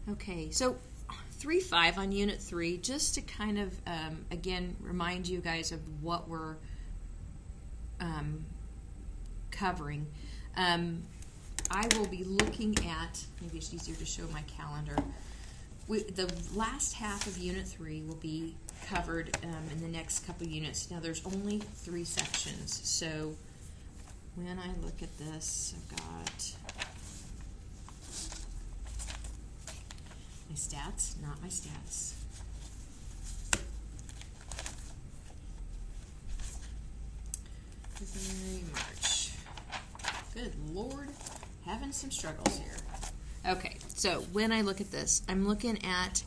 Okay, so 3.5 on Unit 3, just to kind of, again, remind you guys of what we're covering. I will be looking at, maybe it's easier to show my calendar. The last half of Unit 3 will be covered in the next couple units. Now, there's only 3 sections, so when I look at this, I've got my stats, not my stats. February, March. Good Lord, having some struggles here. Okay, so when I look at this, I'm looking at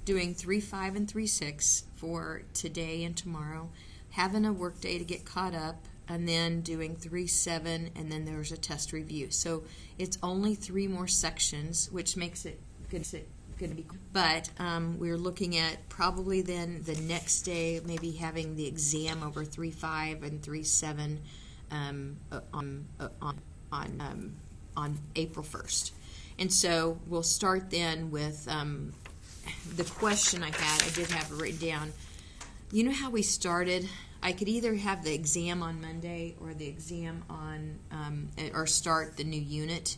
doing 3.5 and 3.6 for today and tomorrow, having a work day to get caught up, and then doing 3.7, and then there's a test review. So it's only 3 more sections, which makes it good to be. But we're looking at probably then the next day, maybe having the exam over 3.5 and 3.7 on April 1st. And so we'll start then with the question I did have it written down. You know how we started? I could either have the exam on Monday or the exam on, or start the new unit.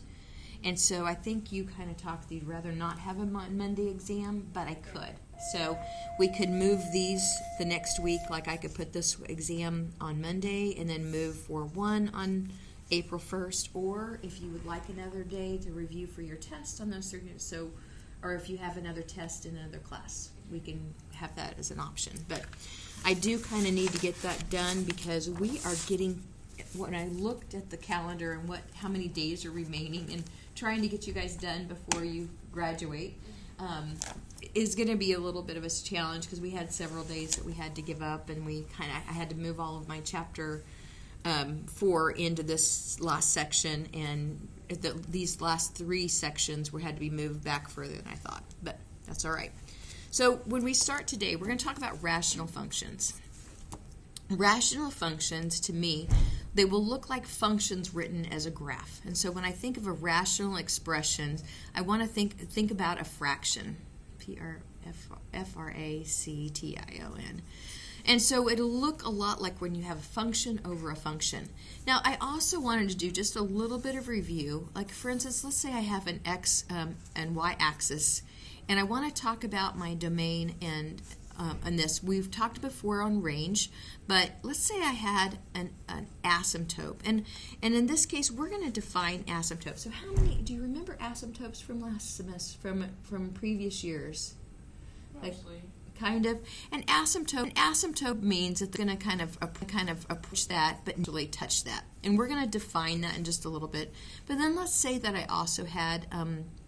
And so I think you kind of talked, you'd rather not have a Monday exam, but I could. So we could move these the next week, like I could put this exam on Monday and then move for one on April 1st, or if you would like another day to review for your test on those certificates, so, or if you have another test in another class, we can have that as an option. But I do kind of need to get that done because we are getting, when I looked at the calendar and how many days are remaining and trying to get you guys done before you graduate, is going to be a little bit of a challenge because we had several days that we had to give up, and I had to move all of my chapter 4 into this last section, and these last 3 sections had to be moved back further than I thought, but that's all right. So when we start today, we're going to talk about rational functions. Rational functions, to me, they will look like functions written as a graph. And so when I think of a rational expression, I want to think about a fraction, F-R-A-C-T-I-O-N. And so it'll look a lot like when you have a function over a function. Now, I also wanted to do just a little bit of review. Like, for instance, let's say I have an x and y axis, and I want to talk about my domain and this. We've talked before on range, but let's say I had an asymptote. And in this case, we're going to define asymptotes. So how many, do you remember asymptotes from last semester, from previous years? Mostly. Kind of. An asymptote means that they're going to kind of approach that, but not really touch that. And we're going to define that in just a little bit. But then let's say that I also had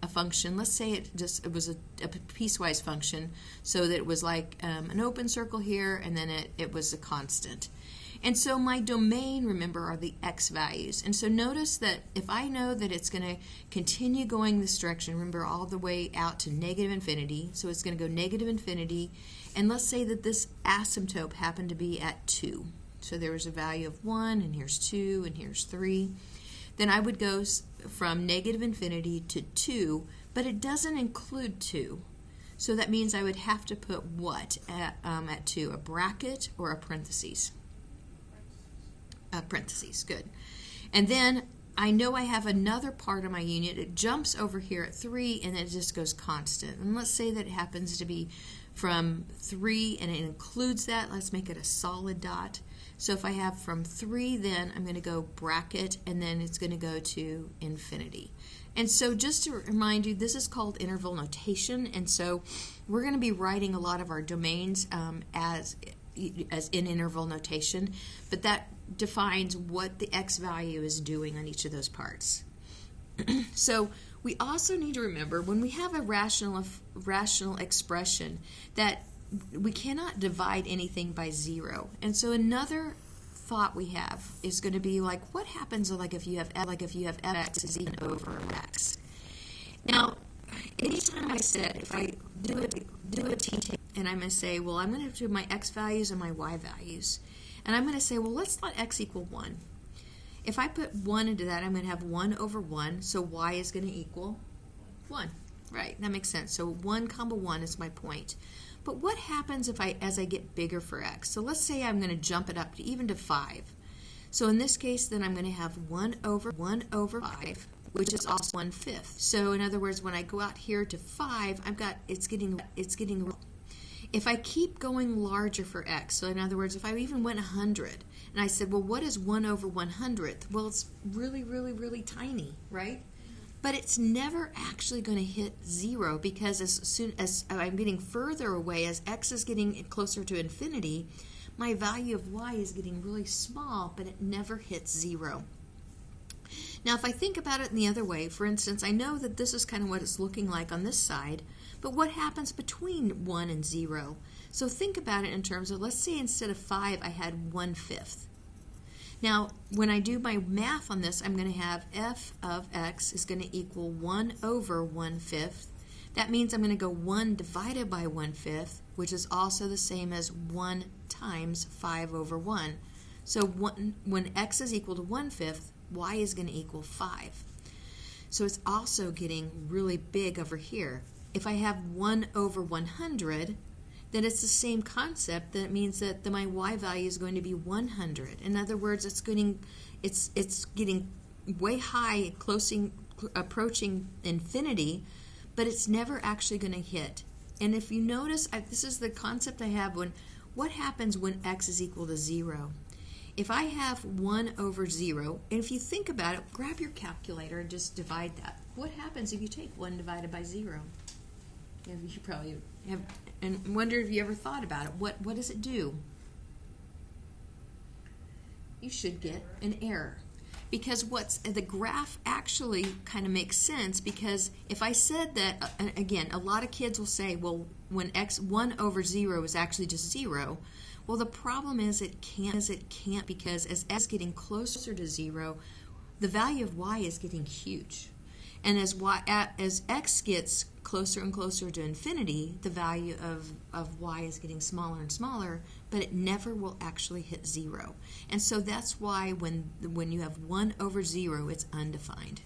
a function. Let's say it was a piecewise function, so that it was like an open circle here, and then it was a constant. And so my domain, remember, are the x values. And so notice that if I know that it's going to continue going this direction, remember, all the way out to negative infinity, so it's going to go negative infinity, and let's say that this asymptote happened to be at 2. So there was a value of 1, and here's 2, and here's 3. Then I would go from negative infinity to 2, but it doesn't include 2. So that means I would have to put what at 2? A bracket or a parentheses? Parentheses, good. And then I know I have another part of my unit. It jumps over here at 3, and then it just goes constant. And let's say that it happens to be from 3, and it includes that. Let's make it a solid dot. So if I have from 3, then I'm going to go bracket, and then it's going to go to infinity. And so just to remind you, this is called interval notation, and so we're going to be writing a lot of our domains as in interval notation, but that defines what the x value is doing on each of those parts. So we also need to remember when we have a rational expression that we cannot divide anything by 0. And so another thought we have is going to be like, what happens if you have x is even over x? Now, anytime I said, if I do a t-table, and I'm going to say, well, I'm going to do my x values and my y values. And I'm going to say, well, let's let x equal 1. If I put 1 into that, I'm going to have 1 over 1, so y is going to equal 1. Right, that makes sense. So 1 comma 1 is my point. But what happens if as I get bigger for x? So let's say I'm going to jump it up to even to 5. So in this case, then I'm going to have 1 over 5, which is also 1/5. So in other words, when I go out here to 5, it's getting. If I keep going larger for x, so in other words, if I even went 100, and I said, well, what is 1 over 100th? Well, it's really, really, really tiny, right? But it's never actually going to hit 0, because as soon as I'm getting further away, as x is getting closer to infinity, my value of y is getting really small, but it never hits 0. Now, if I think about it in the other way, for instance, I know that this is kind of what it's looking like on this side, but what happens between 1 and 0? So think about it in terms of, let's say instead of 5, I had 1/5. Now, when I do my math on this, I'm going to have f of x is going to equal 1 over 1/5. That means I'm going to go 1 divided by 1/5, which is also the same as 1 times 5 over 1. So when x is equal to 1/5, y is going to equal 5. So it's also getting really big over here. If I have 1 over 100, then it's the same concept. That means that my y value is going to be 100. In other words, it's getting way high, approaching infinity, but it's never actually going to hit. And if you notice, this is the concept I have what happens when x is equal to 0? If I have 1 over 0, and if you think about it, grab your calculator and just divide that. What happens if you take 1 divided by 0? You should probably have, and wonder if you ever thought about it. What does it do? You should get an error. Because the graph actually kind of makes sense, because if I said that, and again, a lot of kids will say, well, when 1 over 0 is actually just 0, well, the problem is it can't, because as x is getting closer to 0, the value of y is getting huge. And as x gets closer and closer to infinity, the value of y is getting smaller and smaller, but it never will actually hit 0. And so that's why when you have 1 over 0, it's undefined.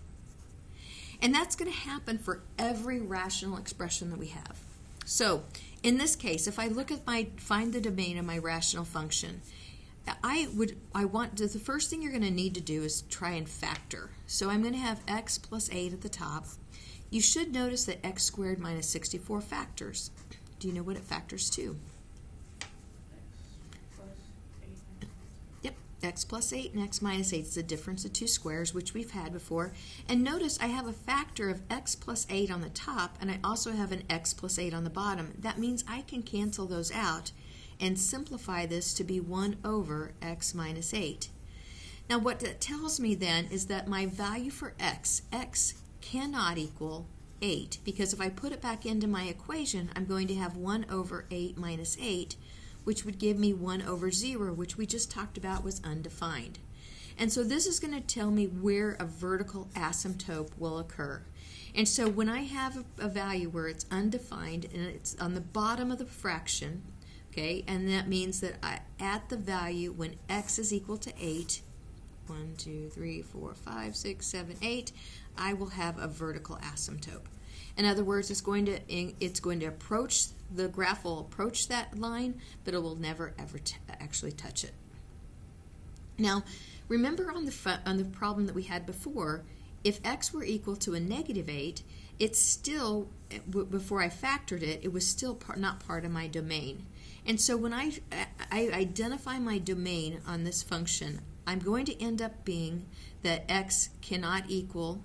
And that's going to happen for every rational expression that we have. So in this case, if I look at find the domain of my rational function, the first thing you're going to need to do is try and factor. So I'm going to have x plus 8 at the top. You should notice that x squared minus 64 factors. Do you know what it factors to? Yep, x plus 8 and x minus 8 is the difference of two squares, which we've had before. And notice I have a factor of x plus 8 on the top, and I also have an x plus 8 on the bottom. That means I can cancel those out and simplify this to be 1 over x minus 8. Now what that tells me then is that my value for x cannot equal 8, because if I put it back into my equation, I'm going to have 1 over 8 minus 8, which would give me 1 over 0, which we just talked about was undefined. And so this is going to tell me where a vertical asymptote will occur. And so when I have a value where it's undefined and it's on the bottom of the fraction, okay, and that means that at the value when x is equal to 8, 1, 2, 3, 4, 5, 6, 7, 8, I will have a vertical asymptote. In other words, it's going to approach, the graph will approach that line, but it will never ever actually touch it. Now, remember on the problem that we had before, if x were equal to a negative 8, it's still, before I factored it, it was still not part of my domain. And so when I identify my domain on this function, I'm going to end up being that x cannot equal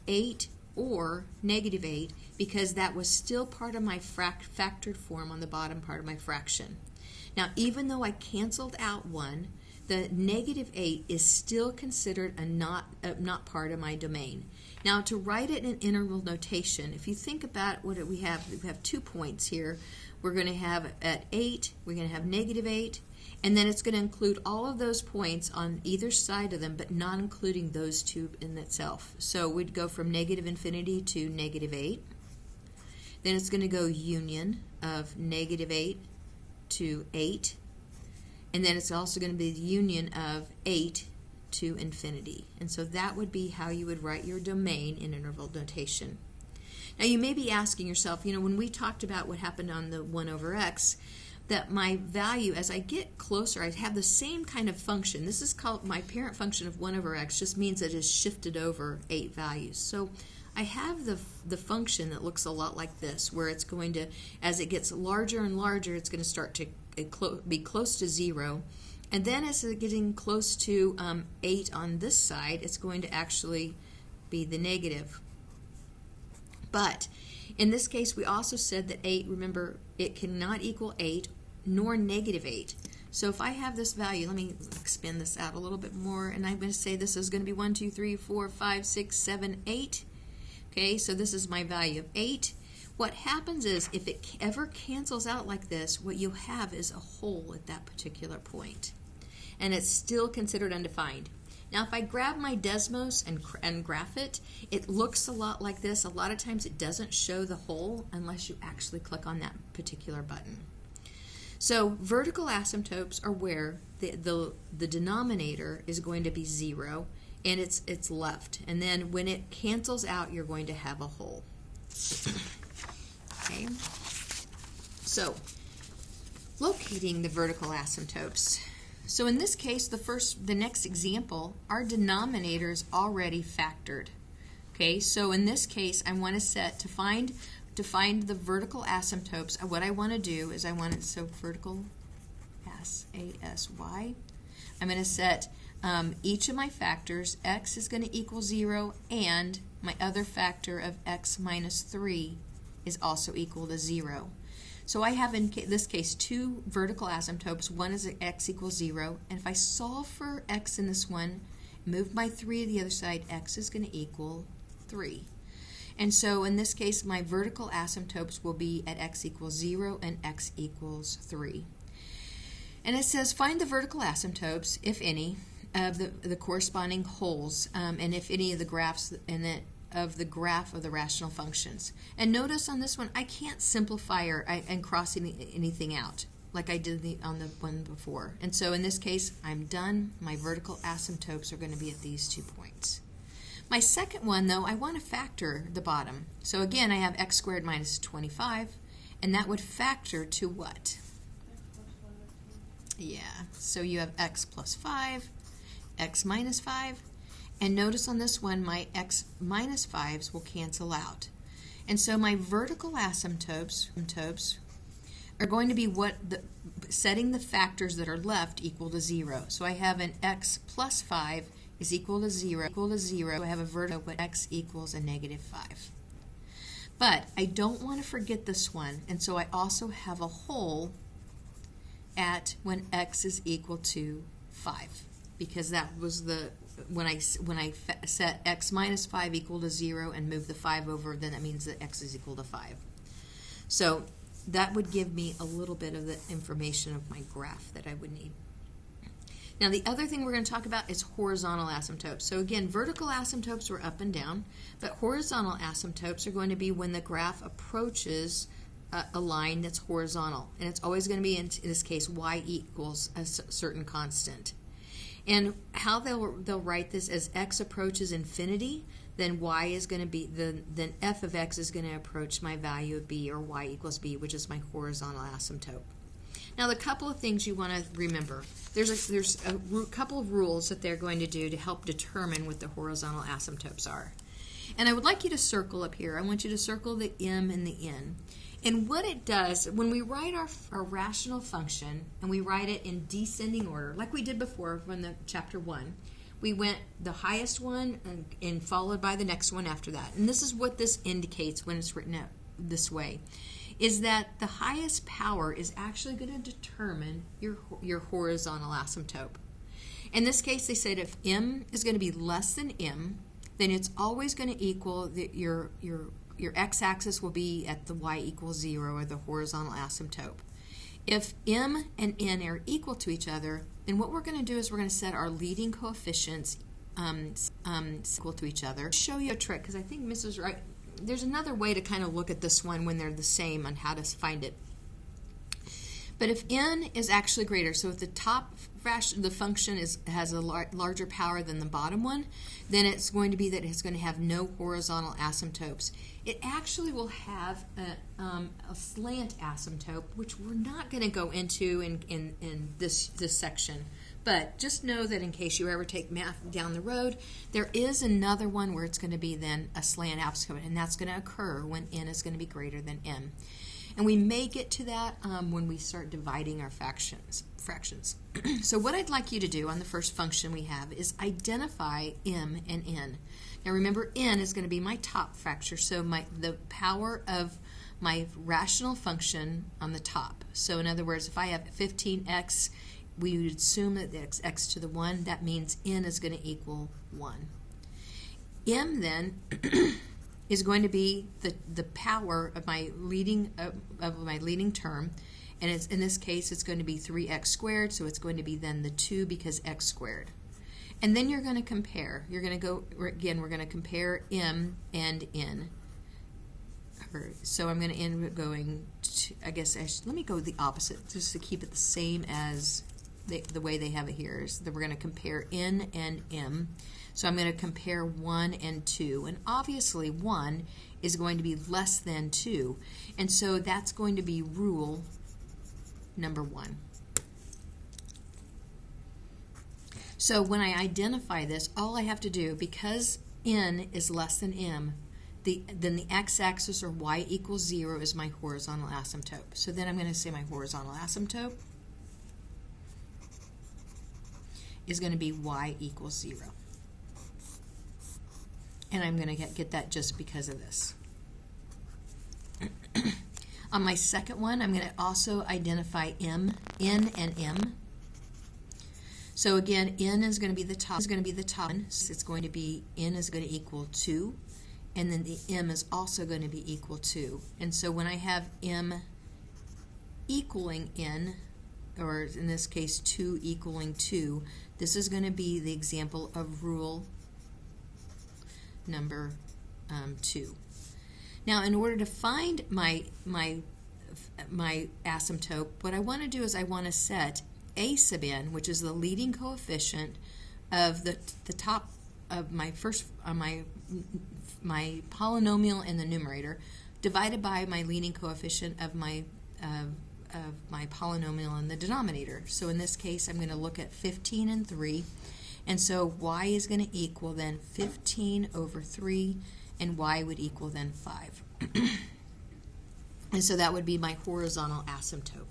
8 or negative 8, because that was still part of my factored form on the bottom part of my fraction. Now, even though I canceled out 1, the negative 8 is still considered not part of my domain. Now, to write it in integral notation, if you think about what we have 2 points here. We're going to have at 8, we're going to have negative 8, and then it's going to include all of those points on either side of them, but not including those two in itself. So we'd go from negative infinity to negative 8. Then it's going to go union of negative 8 to 8. And then it's also going to be the union of 8 to infinity. And so that would be how you would write your domain in interval notation. Now you may be asking yourself, when we talked about what happened on the 1 over x, that my value, as I get closer, I have the same kind of function. This is called my parent function of 1 over x, just means it has shifted over 8 values. So I have the function that looks a lot like this, where it's going to, as it gets larger and larger, it's going to start to be close to 0. And then as it's getting close to 8 on this side, it's going to actually be the negative. But in this case, we also said that 8, remember, it cannot equal 8 nor negative 8. So if I have this value, let me expand this out a little bit more, and I'm going to say this is going to be 1, 2, 3, 4, 5, 6, 7, 8. Okay, so this is my value of 8. What happens is, if it ever cancels out like this, what you'll have is a hole at that particular point. And it's still considered undefined. Now, if I grab my Desmos and graph it, it looks a lot like this. A lot of times it doesn't show the hole unless you actually click on that particular button. So vertical asymptotes are where the denominator is going to be 0 and it's left. And then when it cancels out, you're going to have a hole. Okay. So locating the vertical asymptotes. So in this case, the next example, our denominator is already factored. Okay, so in this case, I want to set to find the vertical asymptotes. What I want to do is vertical ASY. I'm going to set each of my factors. X is going to equal 0, and my other factor of x minus 3 is also equal to 0. So I have, in this case, 2 vertical asymptotes. One is x equals 0, and if I solve for x in this one, move my 3 to the other side, x is going to equal 3. And so in this case, my vertical asymptotes will be at x equals 0 and x equals 3. And it says find the vertical asymptotes, if any, of the corresponding holes, and if any of the graphs of the graph of the rational functions. And notice on this one, I can't simplify and cross anything out like I did on the one before. And so in this case, I'm done. My vertical asymptotes are going to be at these 2 points. My second one, though, I want to factor the bottom. So again, I have x squared minus 25, and that would factor to what? Yeah, so you have x plus 5, x minus 5, and notice on this one, my x minus 5s will cancel out. And so my vertical asymptotes are going to be setting the factors that are left equal to 0. So I have an x plus 5 is equal to 0, I have a vertical, but x equals a negative 5. But I don't want to forget this one, and so I also have a hole at when x is equal to 5, because that was when I set x minus 5 equal to 0 and move the 5 over, then that means that x is equal to 5. So that would give me a little bit of the information of my graph that I would need. Now the other thing we're going to talk about is horizontal asymptotes. So again, vertical asymptotes were up and down, but horizontal asymptotes are going to be when the graph approaches a line that's horizontal. And it's always going to be, in this case, y equals a certain constant. And how they'll write this as x approaches infinity, then y is going to be, then f of x is going to approach my value of b, or y equals b, which is my horizontal asymptote. Now, the couple of things you want to remember. There's a couple of rules that they're going to do to help determine what the horizontal asymptotes are. And I would like you to circle up here. I want you to circle the m and the n. And what it does, when we write our rational function, and we write it in descending order, like we did before from the chapter 1, we went the highest one and followed by the next one after that. And this is what this indicates when it's written out this way, is that the highest power is actually going to determine your horizontal asymptote. In this case, they said if m is going to be less than m, then it's always going to equal your x-axis will be at the y equals 0, or the horizontal asymptote. If m and n are equal to each other, then what we're going to do is we're going to set our leading coefficients equal to each other. I'll show you a trick, because I think Mrs. Wright, there's another way to kind of look at this one when they're the same on how to find it. But if n is actually greater, so if the top fraction, the function has a larger power than the bottom one, then it's going to be that it's going to have no horizontal asymptotes. It actually will have a slant asymptote, which we're not going to go into in this section. But just know that in case you ever take math down the road, there is another one where it's going to be then a slant asymptote, and that's going to occur when n is going to be greater than m. And we may get to that when we start dividing our fractions. So what I'd like you to do on the first function we have is identify m and n. Now remember, n is going to be my top factor, so the power of my rational function on the top. So in other words, if I have 15x, we would assume that it's x to the 1. That means n is going to equal 1. M then is going to be the power of my leading term, and it's, in this case it's going to be 3x squared, so it's going to be then the 2 because x squared. And then you're going to compare. You're going to go, again, we're going to compare m and n. So I'm going to end up going to, I guess, let me go the opposite, just to keep it the same as the way they have it here, is that we're going to compare n and m. So I'm going to compare 1 and 2, and obviously 1 is going to be less than 2, and so that's going to be rule number 1. So when I identify this, all I have to do, because n is less than m, then the x-axis, or y equals 0, is my horizontal asymptote. So then I'm going to say my horizontal asymptote is going to be y equals 0. And I'm going to get that just because of this. On my second one, I'm going to also identify n and m. So again, n is going to be the top. It's going to be n is going to equal 2, and then the m is also going to be equal 2. And so when I have m equaling n, or in this case 2 equaling 2, this is going to be the example of rule number 2. Now, in order to find my asymptote, what I want to do is I want to set a sub n, which is the leading coefficient of the top of my my polynomial in the numerator, divided by my leading coefficient of my polynomial in the denominator. So in this case, I'm going to look at 15 and 3. And so y is going to equal then 15 over 3, and y would equal then 5. And so that would be my horizontal asymptote.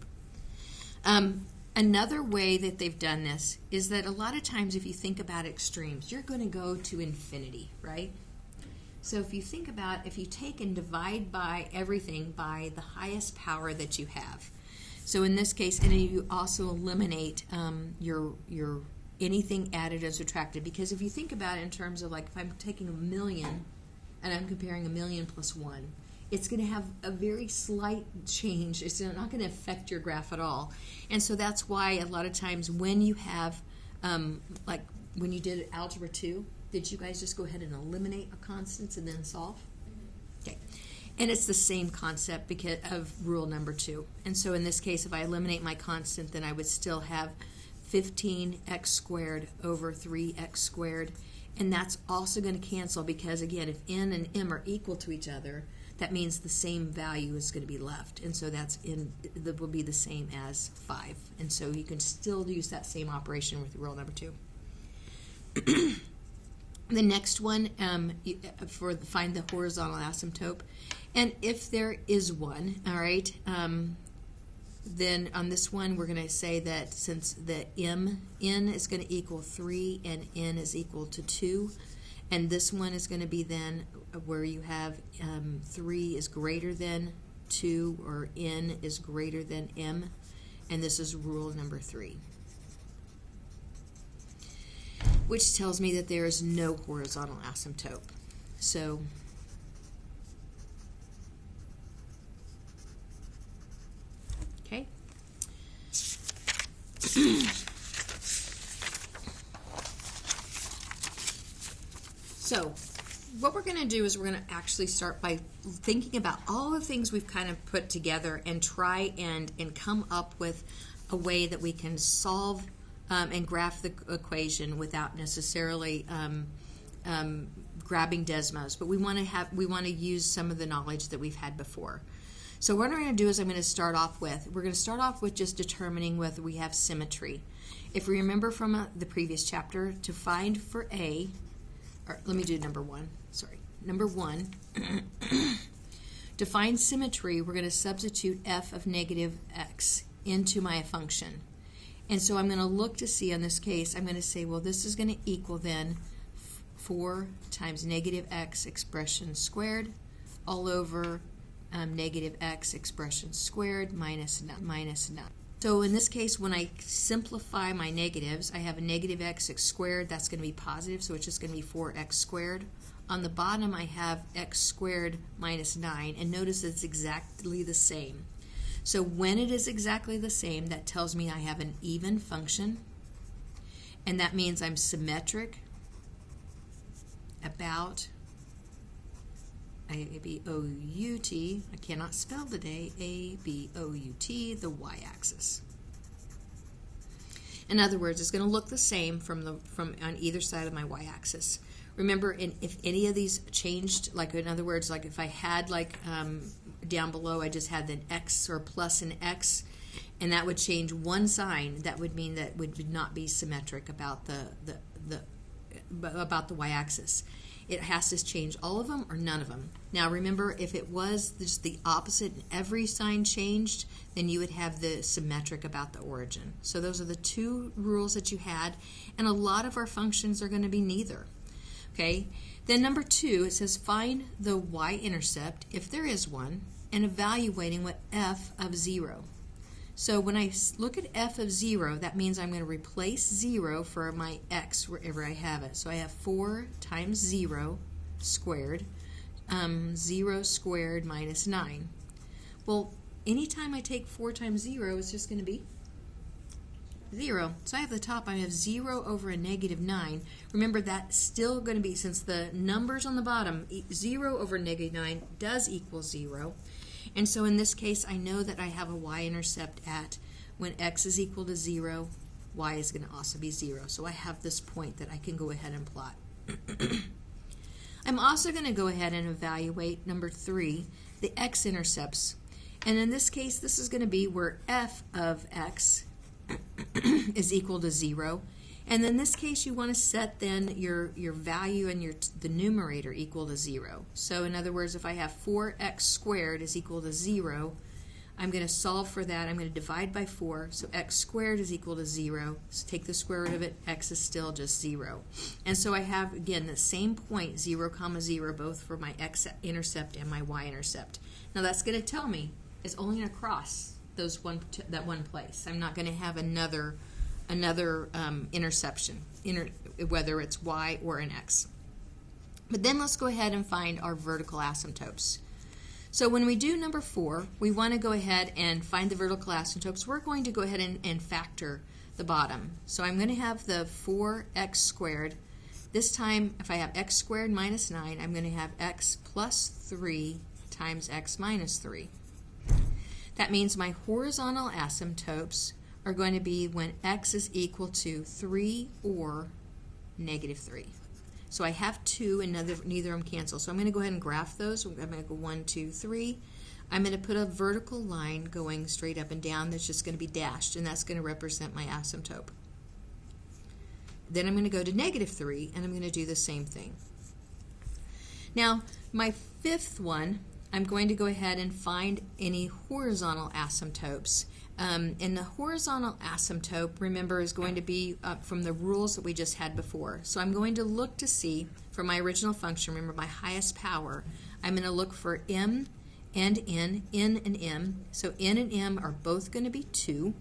Another way that they've done this is that a lot of times if you think about extremes, you're going to go to infinity, right? So if you think about, if you take and divide by everything by the highest power that you have. So in this case, and you also eliminate your anything added and subtracted, because if you think about it in terms of, like, if I'm taking 1,000,000 and I'm comparing 1,000,000 plus 1, it's going to have a very slight change. It's not going to affect your graph at all. And so that's why a lot of times when you have, like when you did Algebra 2, did you guys just go ahead and eliminate a constant and then solve? Okay. And it's the same concept because of rule number 2. And so in this case, if I eliminate my constant, then I would still have 15x squared over 3x squared. And that's also going to cancel because, again, if n and m are equal to each other, that means the same value is going to be left. And so that will be the same as 5. And so you can still use that same operation with rule number 2. The next one, find the horizontal asymptote. And if there is one, all right, then on this one we're going to say that since the n is going to equal 3 and n is equal to 2, and this one is going to be then where you have 3 is greater than 2, or n is greater than m, and this is rule number 3. Which tells me that there is no horizontal asymptote. So okay. So what we're going to do is we're going to actually start by thinking about all the things we've kind of put together and try and come up with a way that we can solve and graph the equation without necessarily grabbing Desmos. But we want to use some of the knowledge that we've had before. So what I'm going to do is we're going to start off with just determining whether we have symmetry. If we remember from the previous chapter, to find for A, or let me do number one. Number one, to find symmetry, we're going to substitute f of negative x into my function. And so I'm going to look to see, in this case, I'm going to say, well, this is going to equal then 4 times negative x expression squared all over negative x expression squared minus 9. So in this case, when I simplify my negatives, I have a negative x squared. That's going to be positive, so it's just going to be 4x squared. On the bottom, I have x squared minus 9, and notice it's exactly the same. So when it is exactly the same, that tells me I have an even function, and that means I'm symmetric about A-B-O-U-T, I cannot spell today, A-B-O-U-T, the y-axis. In other words, it's going to look the same from on either side of my y-axis. Remember, if any of these changed, like in other words, like if I had down below, I just had an x or plus an x, and that would change one sign, that would mean that would not be symmetric about the y-axis. It has to change all of them or none of them. Now remember, if it was just the opposite and every sign changed, then you would have the symmetric about the origin. So those are the two rules that you had, and a lot of our functions are going to be neither. Okay. Then number 2, it says find the y-intercept, if there is one, and evaluating what f of 0. So when I look at f of 0, that means I'm going to replace 0 for my x wherever I have it. So I have 4 times 0 squared, 0 squared minus 9. Well, anytime I take 4 times 0, it's just going to be 0. So I have the top, I have 0 over a negative 9. Remember, that's still going to be, since the numbers on the bottom, 0 over negative 9 does equal 0. And so in this case, I know that I have a y-intercept at when x is equal to 0, y is going to also be 0. So I have this point that I can go ahead and plot. I'm also going to go ahead and evaluate number 3, the x-intercepts. And in this case, this is going to be where f of x is equal to 0. And in this case, you want to set then your value and the numerator equal to 0. So in other words, if I have 4x squared is equal to 0, I'm going to solve for that. I'm going to divide by 4. So x squared is equal to 0. So take the square root of it. X is still just 0. And so I have, again, the same point, 0, 0, both for my x-intercept and my y-intercept. Now that's going to tell me it's only going to cross that one place. I'm not going to have another interception, whether it's y or an x. But then let's go ahead and find our vertical asymptotes. So when we do number 4, we want to go ahead and find the vertical asymptotes. We're going to go ahead and factor the bottom. So I'm going to have the 4x squared. This time, if I have x squared minus 9, I'm going to have x plus 3 times x minus 3. That means my horizontal asymptotes are going to be when x is equal to 3 or negative 3. So I have 2 and neither of them cancel. So I'm going to go ahead and graph those. I'm going to go 1, 2, 3. I'm going to put a vertical line going straight up and down that's just going to be dashed, and that's going to represent my asymptote. Then I'm going to go to negative 3, and I'm going to do the same thing. Now, my 5th one, I'm going to go ahead and find any horizontal asymptotes. And the horizontal asymptote, remember, is going to be from the rules that we just had before. So I'm going to look to see, for my original function, remember my highest power, I'm going to look for m and n and m. So n and m are both going to be 2.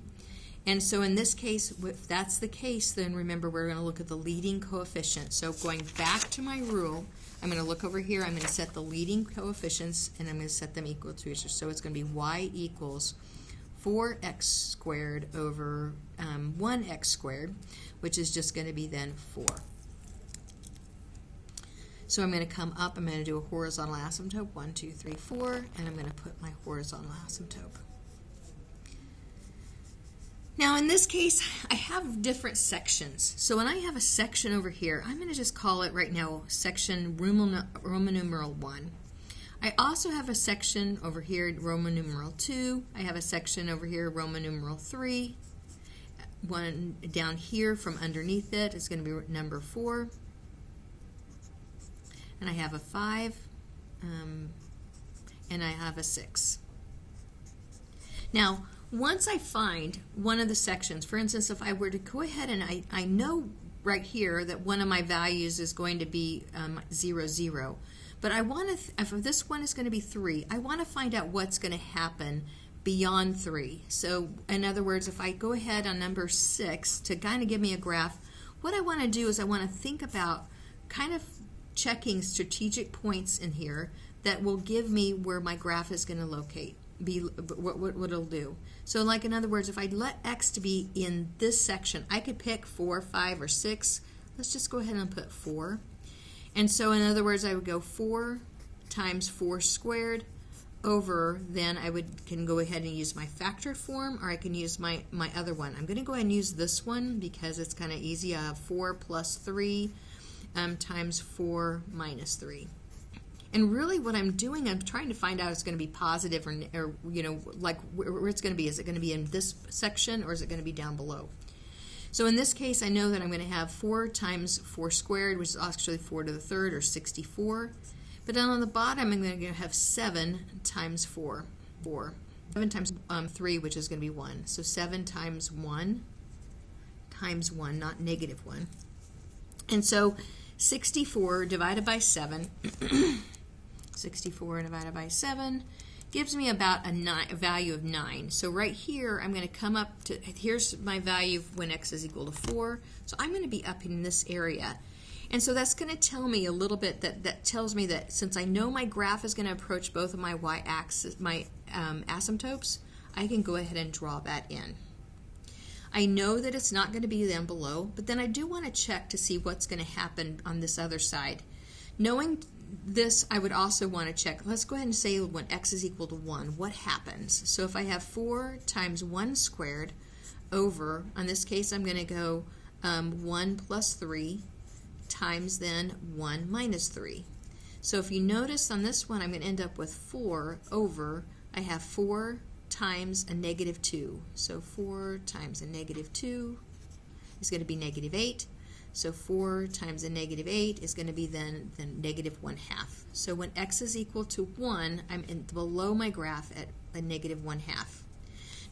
And so in this case, if that's the case, then remember we're going to look at the leading coefficient. So going back to my rule, I'm going to look over here, I'm going to set the leading coefficients, and I'm going to set them equal to each other. So it's going to be y equals 4x squared over 1x squared, which is just going to be then 4. So I'm going to come up, I'm going to do a horizontal asymptote, 1, 2, 3, 4, and I'm going to put my horizontal asymptote. Now in this case, I have different sections. So when I have a section over here, I'm going to just call it right now section Roman numeral 1. I also have a section over here, Roman numeral 2. I have a section over here, Roman numeral 3. One down here from underneath it is going to be number 4. And I have a 5, and I have a 6. Now, once I find one of the sections, for instance, if I were to go ahead and I know right here that one of my values is going to be 0, 0, but I want to, if this one is going to be 3, I want to find out what's going to happen beyond 3. So, in other words, if I go ahead on number 6 to kind of give me a graph, what I want to do is I want to think about kind of checking strategic points in here that will give me where my graph is going to locate, what it'll do. So like in other words, if I let X to be in this section, I could pick 4, 5, or 6. Let's just go ahead and put 4. And so in other words, I would go 4 times 4 squared over, then I can go ahead and use my factored form, or I can use my other one. I'm going to go ahead and use this one because it's kind of easy. I have 4 plus 3 times 4 minus 3. And really what I'm doing, I'm trying to find out if it's going to be positive or you know, like where it's going to be. Is it going to be in this section or is it going to be down below? So in this case, I know that I'm going to have 4 times 4 squared, which is actually 4 to the third, or 64. But down on the bottom, I'm going to have 7 times 4. 7 times 3, which is going to be 1. So 7 times 1 times 1, not negative 1. And so 64 divided by 7, 64 divided by 7 gives me about a value of 9. So right here, I'm going to come up to, here's my value when X is equal to 4. So I'm going to be up in this area. And so that's going to tell me a little bit, that tells me that since I know my graph is going to approach both of my y-axis, my asymptotes, I can go ahead and draw that in. I know that it's not going to be down below, but then I do want to check to see what's going to happen on this other side. Knowing this, I would also want to check, let's go ahead and say when X is equal to 1, what happens? So if I have 4 times 1 squared over, in this case I'm going to go 1 plus 3 times then 1 minus 3. So if you notice on this one, I'm going to end up with 4 over, I have 4 times a negative 2. So 4 times a negative 2 is going to be negative 8. So 4 times a negative 8 is going to be then negative 1/2. So when X is equal to 1, I'm below my graph at a negative 1/2.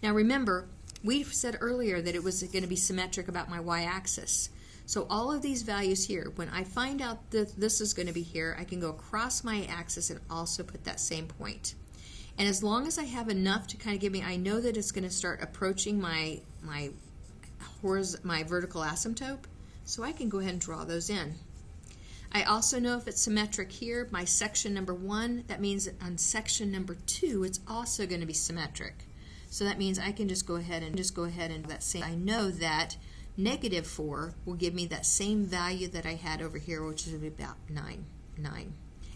Now remember, we said earlier that it was going to be symmetric about my y-axis. So all of these values here, when I find out that this is going to be here, I can go across my axis and also put that same point. And as long as I have enough to kind of give me, I know that it's going to start approaching my vertical asymptote, so I can go ahead and draw those in. I also know if it's symmetric here, my section number 1, that means that on section number 2, it's also going to be symmetric. So that means I can just go ahead and do that same. I know that negative 4 will give me that same value that I had over here, which is about 9.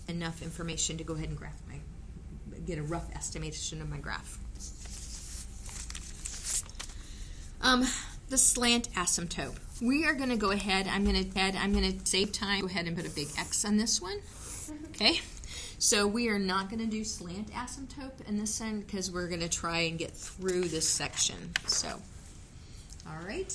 Enough information to go ahead and get a rough estimation of my graph. The slant asymptote. We are going to go ahead. I'm going to save time. Go ahead and put a big X on this one. Okay. So we are not going to do slant asymptote in this one because we're going to try and get through this section. So, all right.